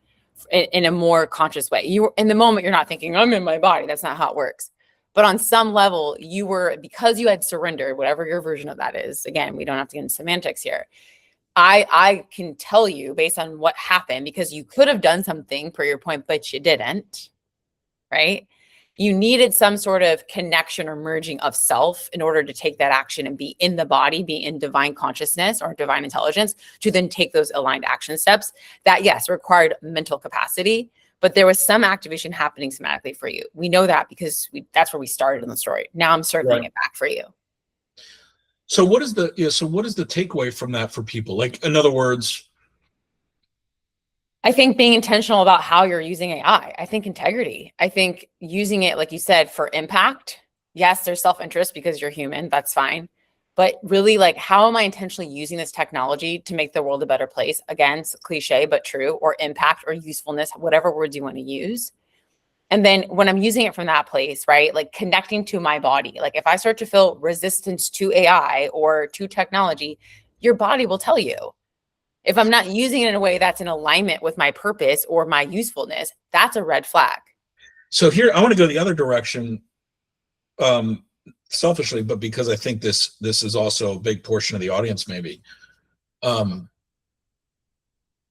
in a more conscious way. You were in the moment, you're not thinking, I'm in my body. That's not how it works. But on some level, you were, because you had surrendered, whatever your version of that is. Again, we don't have to get into semantics here. I can tell you based on what happened, because you could have done something per your point, but you didn't, right? You needed some sort of connection or merging of self in order to take that action and be in the body, be in divine consciousness or divine intelligence, to then take those aligned action steps that, yes, required mental capacity, but there was some activation happening somatically for you. We know that because that's where we started in the story. Now I'm circling it back for you. So what is the takeaway from that for people? Like, in other words, I think being intentional about how you're using AI. I think integrity. I think using it, like you said, for impact. Yes, there's self-interest because you're human. That's fine. But really, like, how am I intentionally using this technology to make the world a better place? Again, it's cliche, but true, or impact or usefulness, whatever words you want to use. And then when I'm using it from that place, right, like connecting to my body, like if I start to feel resistance to AI or to technology, your body will tell you. If I'm not using it in a way that's in alignment with my purpose or my usefulness, that's a red flag. So here, I want to go the other direction, selfishly, but because I think this is also a big portion of the audience, maybe.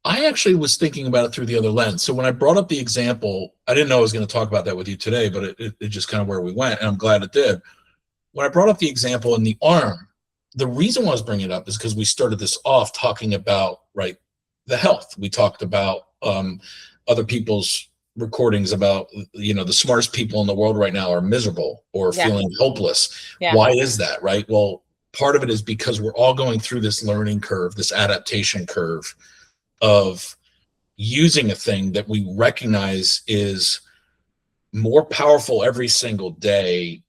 I actually was thinking about it through the other lens. So when I brought up the example, I didn't know I was going to talk about that with you today, but it just kind of where we went, and I'm glad it did. when I brought up the example in the arm, the reason why I was bringing it up is because we started this off talking about, right, the health. We talked about other people's recordings about, the smartest people in the world right now are miserable or feeling hopeless. Why is that, right? Well, part of it is because we're all going through this learning curve, this adaptation curve of using a thing that we recognize is more powerful every single day,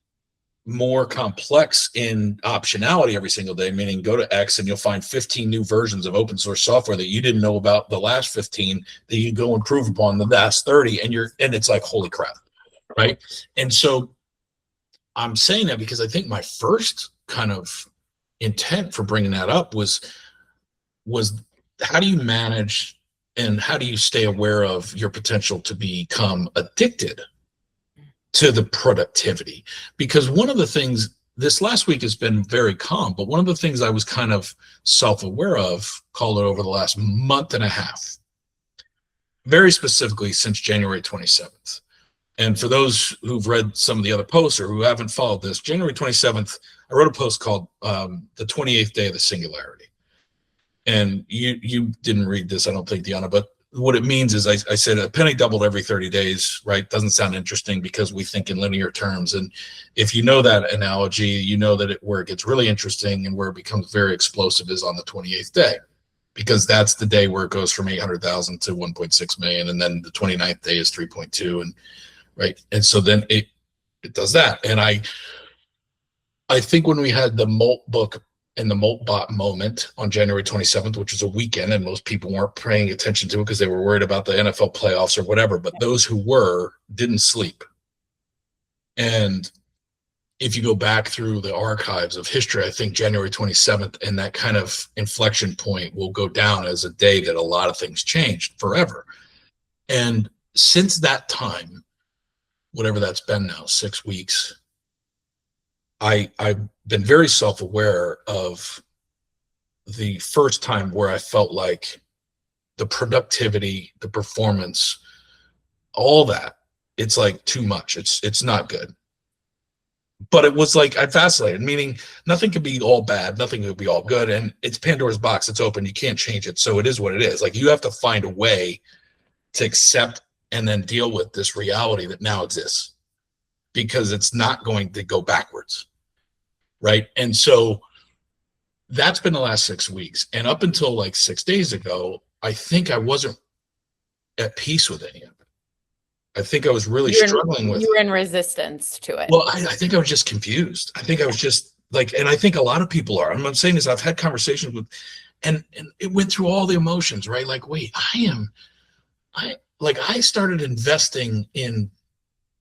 more complex in optionality every single day, meaning go to X and you'll find 15 new versions of open source software that you didn't know about the last 15 that you can go improve upon the last 30, and it's like, holy crap, right? And so I'm saying that because I think my first kind of intent for bringing that up was how do you manage and how do you stay aware of your potential to become addicted to the productivity? Because one of the things this last week has been very calm, but one of the things I was kind of self-aware of, call it over the last month and a half, very specifically since January 27th. And for those who've read some of the other posts or who haven't followed this, January 27th, I wrote a post called the 28th Day of the Singularity. And you didn't read this, I don't think, Dionna, but what it means is I said a penny doubled every 30 days, right? Doesn't sound interesting because we think in linear terms. And if you know that analogy, you know that where it gets really interesting and where it becomes very explosive is on the 28th day, because that's the day where it goes from 800,000 to 1.6 million. And then the 29th day is 3.2. And right. And so then it does that. And I think when we had the Molt book and the Moltbot moment on January 27th, which was a weekend, and most people weren't paying attention to it because they were worried about the NFL playoffs or whatever, but those who were didn't sleep. And if you go back through the archives of history, I think January 27th and that kind of inflection point will go down as a day that a lot of things changed forever. And since that time, whatever that's been now, 6 weeks, I've been very self-aware of the first time where I felt like the productivity, the performance, all that, it's like too much. It's not good. But it was like I vacillated, meaning nothing could be all bad, nothing could be all good. And it's Pandora's box, it's open, you can't change it. So it is what it is. Like you have to find a way to accept and then deal with this reality that now exists, because it's not going to go backwards. Right. And so that's been the last 6 weeks. And up until like 6 days ago, I think I wasn't at peace with any of it. I think I was really struggling with it. You were in resistance to it. Well, I think I was just confused. I think I was just like, and I think a lot of people are. I'm saying this, I've had conversations with, and it went through all the emotions, right? Like, wait, I started investing in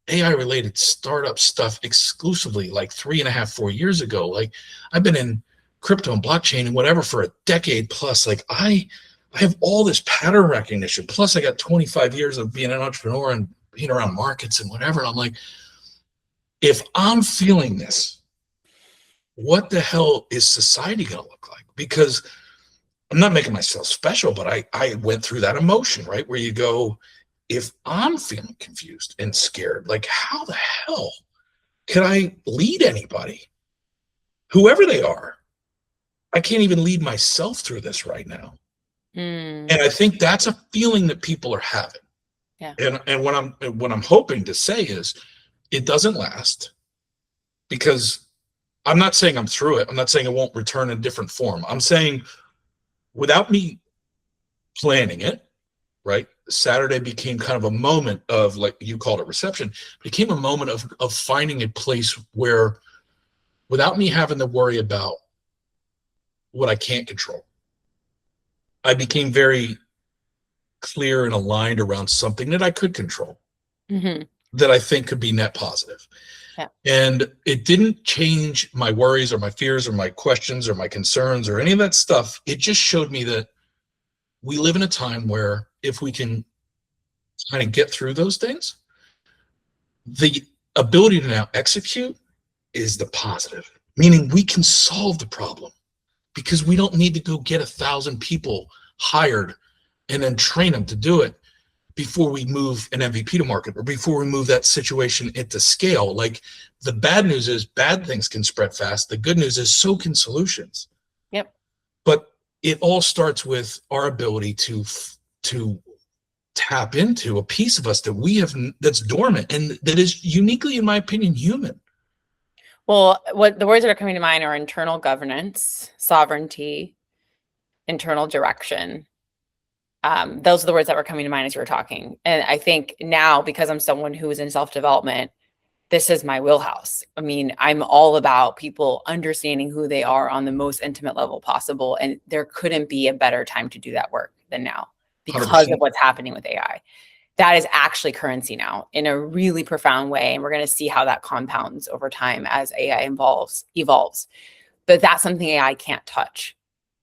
AI related startup stuff exclusively like 3.5, 4 years ago. Like I've been in crypto and blockchain and whatever for a decade plus. Like I have all this pattern recognition. Plus I got 25 years of being an entrepreneur and being around markets and whatever. And I'm like, if I'm feeling this, what the hell is society going to look like? Because I'm not making myself special, but I went through that emotion, right? Where you go, if I'm feeling confused and scared, like how the hell can I lead anybody, whoever they are? I can't even lead myself through this right now. And I think that's a feeling that people are having. Yeah. And what I'm hoping to say is it doesn't last, because I'm not saying I'm through it. I'm not saying it won't return in different form. I'm saying without me planning it, right? Saturday became kind of a moment of, like you called it, reception, became a moment of finding a place where without me having to worry about what I can't control, I became very clear and aligned around something that I could control, that I think could be net positive. Yeah. And it didn't change my worries or my fears or my questions or my concerns or any of that stuff. It just showed me that we live in a time where if we can kind of get through those things, the ability to now execute is the positive, meaning we can solve the problem because we don't need to go get 1,000 people hired and then train them to do it. before we move an MVP to market or before we move that situation into scale. Like, the bad news is bad things can spread fast. The good news is so can solutions. Yep. But it all starts with our ability to tap into a piece of us that we have, that's dormant and that is uniquely, in my opinion, human. Well, what the words that are coming to mind are internal governance, sovereignty, internal direction. Those are the words that were coming to mind as you were talking. And I think now, because I'm someone who is in self-development, this is my wheelhouse. I mean, I'm all about people understanding who they are on the most intimate level possible. And there couldn't be a better time to do that work than now because 100%. of what's happening with AI. That is actually currency now in a really profound way. And we're going to see how that compounds over time as AI evolves. But that's something AI can't touch.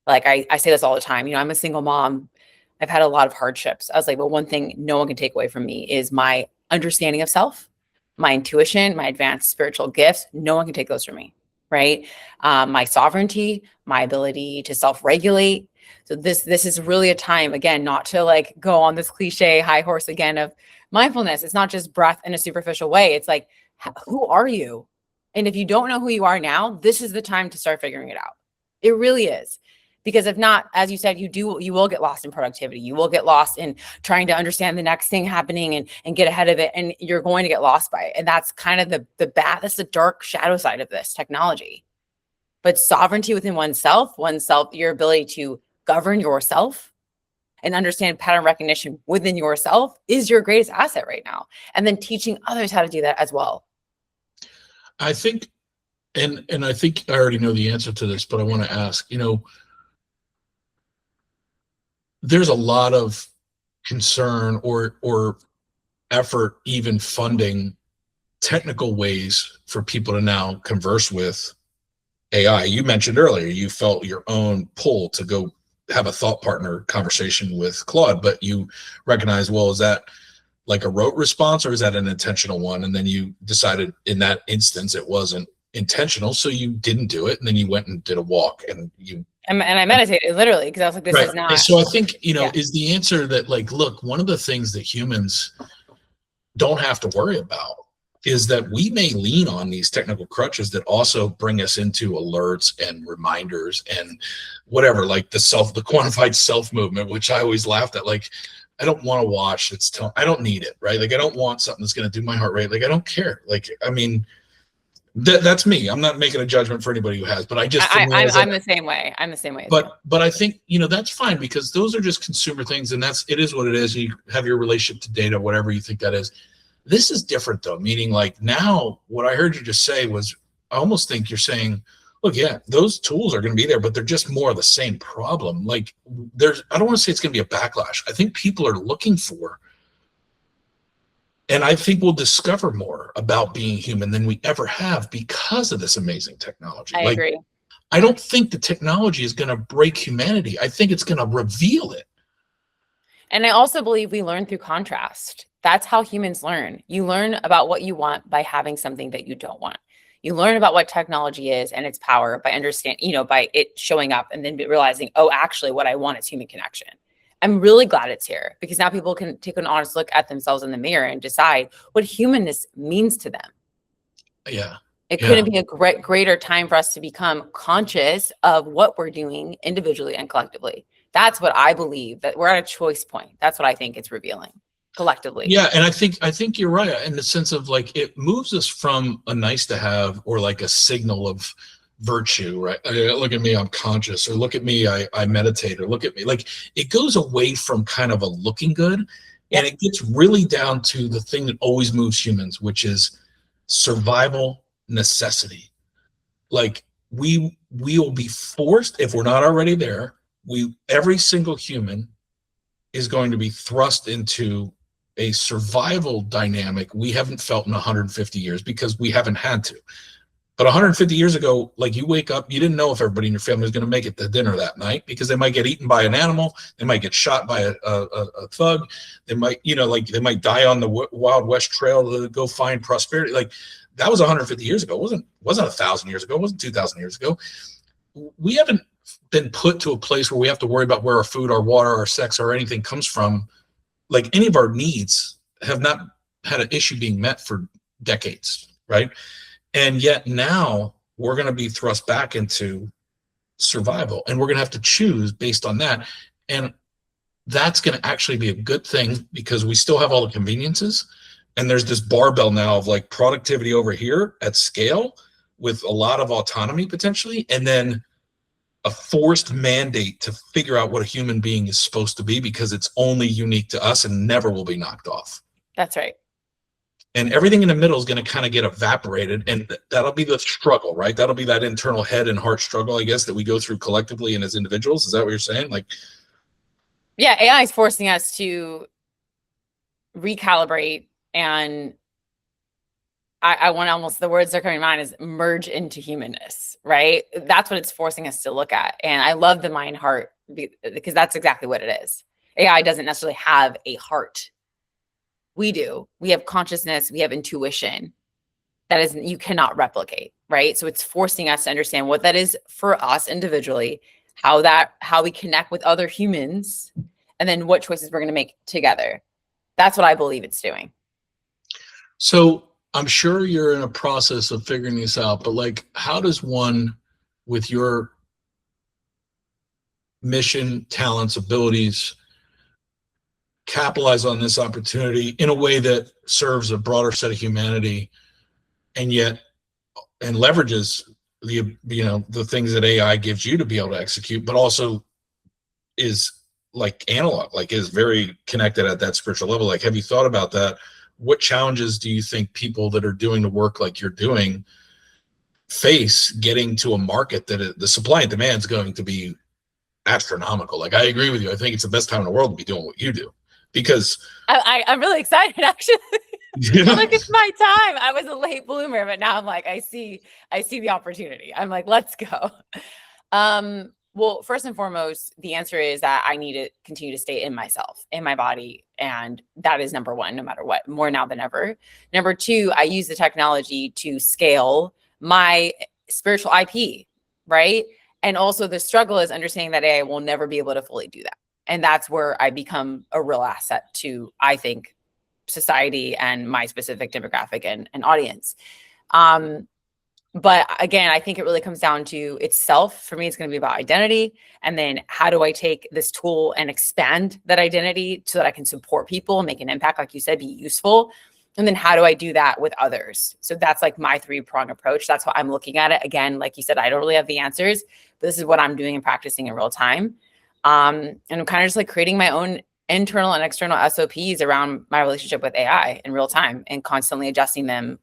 Like I say this all the time, I'm a single mom. I've had a lot of hardships. I was like, well, one thing no one can take away from me is my understanding of self, my intuition, my advanced spiritual gifts. No one can take those from me, right? My sovereignty, my ability to self-regulate. So this is really a time, again, not to like go on this cliche high horse again of mindfulness. It's not just breath in a superficial way. It's like, who are you? And if you don't know who you are now, this is the time to start figuring it out. It really is. Because if not, as you said, you will get lost in productivity. You will get lost in trying to understand the next thing happening and get ahead of it. And you're going to get lost by it. And that's kind of that's the dark shadow side of this technology. But sovereignty within oneself, your ability to govern yourself and understand pattern recognition within yourself is your greatest asset right now. And then teaching others how to do that as well. I think, and I think I already know the answer to this, but I want to ask, there's a lot of concern or effort, even funding technical ways for people to now converse with AI. You mentioned earlier, you felt your own pull to go have a thought partner conversation with Claude, but you recognize, well, is that like a rote response or is that an intentional one? And then you decided in that instance, it wasn't intentional. So you didn't do it. And then you went and did a walk and I meditated literally because I was like, this is not. And so I think, is the answer that like, look, one of the things that humans don't have to worry about is that we may lean on these technical crutches that also bring us into alerts and reminders and whatever, like the quantified self movement, which I always laughed at. Like, I don't want to watch. I don't need it, right? Like, I don't want something that's going to do my heart rate. Like, I don't care. Like, I mean, that's me. I'm not making a judgment for anybody who has, but I'm the same way. I'm the same way. But I think, that's fine because those are just consumer things and it is what it is. You have your relationship to data, whatever you think that is. This is different though, meaning like now what I heard you just say was, I almost think you're saying, look, yeah, those tools are going to be there, but they're just more of the same problem. Like I don't want to say it's going to be a backlash. I think people are looking for, and I think we'll discover more about being human than we ever have because of this amazing technology. I agree. I don't think the technology is going to break humanity. I think it's going to reveal it. And I also believe we learn through contrast. That's how humans learn. You learn about what you want by having something that you don't want. You learn about what technology is and its power by by it showing up and then realizing, oh, actually what I want is human connection. I'm really glad it's here because now people can take an honest look at themselves in the mirror and decide what humanness means to them. Yeah. It couldn't be a greater time for us to become conscious of what we're doing individually and collectively. That's what I believe, that we're at a choice point. That's what I think it's revealing collectively. Yeah. And I think you're right in the sense of like, it moves us from a nice to have or like a signal of virtue, right? Look at me, I'm conscious, or look at me, I meditate, or look at me. Like it goes away from kind of a looking good and it gets really down to the thing that always moves humans, which is survival necessity. Like we will be forced, if we're not already there, every single human is going to be thrust into a survival dynamic we haven't felt in 150 years because we haven't had to. But 150 years ago, like you wake up, you didn't know if everybody in your family was going to make it to dinner that night because they might get eaten by an animal, they might get shot by a thug, they might, they might die on the Wild West Trail to go find prosperity. Like that was 150 years ago. It wasn't 1,000 years ago. It wasn't 2,000 years ago. We haven't been put to a place where we have to worry about where our food, our water, our sex, or anything comes from like any of our needs have not had an issue being met for decades, right? And yet now we're going to be thrust back into survival, and we're going to have to choose based on that. And that's going to actually be a good thing because we still have all the conveniences. And there's this barbell now of like productivity over here at scale with a lot of autonomy potentially, and then a forced mandate to figure out what a human being is supposed to be because it's only unique to us and never will be knocked off. That's right. And everything in the middle is going to kind of get evaporated, and that'll be the struggle, right? That'll be that internal head and heart struggle, I guess, that we go through collectively and as individuals. Is that what you're saying? Like, yeah, AI is forcing us to recalibrate, and I want almost, the words that are coming to mind is merge into humanness, right? That's what it's forcing us to look at. And I love the mind heart because that's exactly what it is. AI doesn't necessarily have a heart. We do. We have consciousness, we have intuition that is, you cannot replicate, right? So it's forcing us to understand what that is for us individually, how we connect with other humans, and then what choices we're going to make together. That's what I believe it's doing. So I'm sure you're in a process of figuring this out, but like, how does one with your mission, talents, abilities capitalize on this opportunity in a way that serves a broader set of humanity and leverages the things that AI gives you to be able to execute, but also is like analog, like is very connected at that spiritual level? Like, have you thought about that? What challenges do you think people that are doing the work like you're doing face getting to a market that the supply and demand is going to be astronomical? Like, I agree with you. I think it's the best time in the world to be doing what you do, because I'm really excited, actually. You know? Look, it's my time. I was a late bloomer, but now I'm like, I see the opportunity. I'm like, let's go. Well, first and foremost, the answer is that I need to continue to stay in myself, in my body. And that is number one, no matter what, more now than ever. Number two, I use the technology to scale my spiritual IP, right? And also the struggle is understanding that AI will never be able to fully do that. And that's where I become a real asset to, I think, society and my specific demographic and audience. But again, I think it really comes down to itself. For me, it's going to be about identity. And then how do I take this tool and expand that identity so that I can support people, make an impact, like you said, be useful. And then how do I do that with others? So that's like my 3-prong approach. That's how I'm looking at it. Again, like you said, I don't really have the answers, but this is what I'm doing and practicing in real time. And I'm kind of just like creating my own internal and external SOPs around my relationship with AI in real time and constantly adjusting them,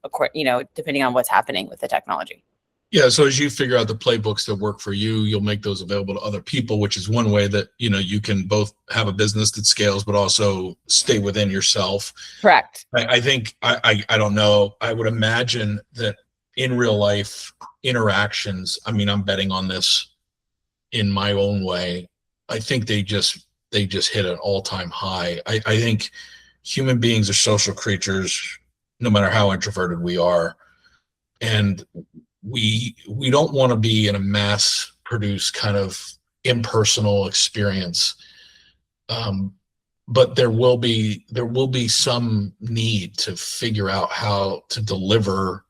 depending on what's happening with the technology. Yeah. So as you figure out the playbooks that work for you, you'll make those available to other people, which is one way that, you can both have a business that scales, but also stay within yourself. Correct. I think, I don't know, I would imagine that in real life interactions, I mean, I'm betting on this in my own way. I think they just hit an all-time high. I think human beings are social creatures, no matter how introverted we are. And we don't want to be in a mass produced kind of impersonal experience. But there will be some need to figure out how to deliver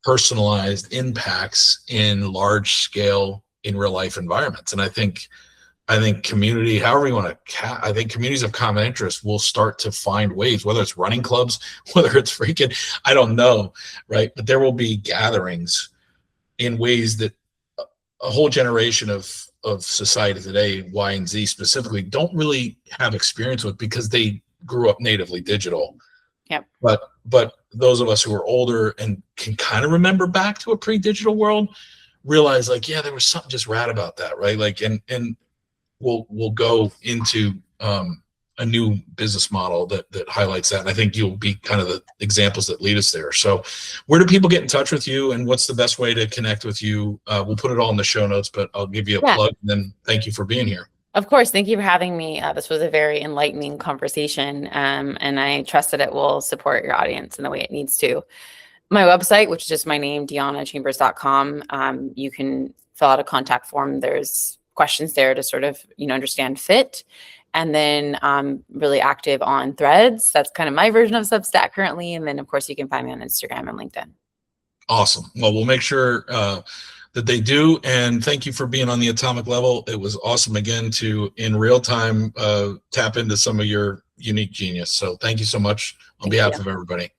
personalized impacts in large scale, in real life environments. And I think community, however you want to, I think communities of common interest will start to find ways, whether it's running clubs, whether it's freaking, I don't know, right? But there will be gatherings in ways that a whole generation of society today, Y and Z specifically, don't really have experience with because they grew up natively digital. Yep. But those of us who are older and can kind of remember back to a pre-digital world realize like, yeah, there was something just rad about that, right? Like, and we'll go into a new business model that highlights that. And I think you'll be kind of the examples that lead us there. So where do people get in touch with you, and what's the best way to connect with you? We'll put it all in the show notes, but I'll give you a plug, and then thank you for being here. Of course. Thank you for having me. This was a very enlightening conversation, and I trust that it will support your audience in the way it needs to. My website, which is just my name, DionnaChambers.com. You can fill out a contact form. There's questions there to sort of, understand fit. And then I'm really active on Threads. That's kind of my version of Substack currently. And then, of course, you can find me on Instagram and LinkedIn. Awesome. Well, we'll make sure that they do. And thank you for being on the Atomic Level. It was awesome again to, in real time, tap into some of your unique genius. So thank you so much on behalf of everybody.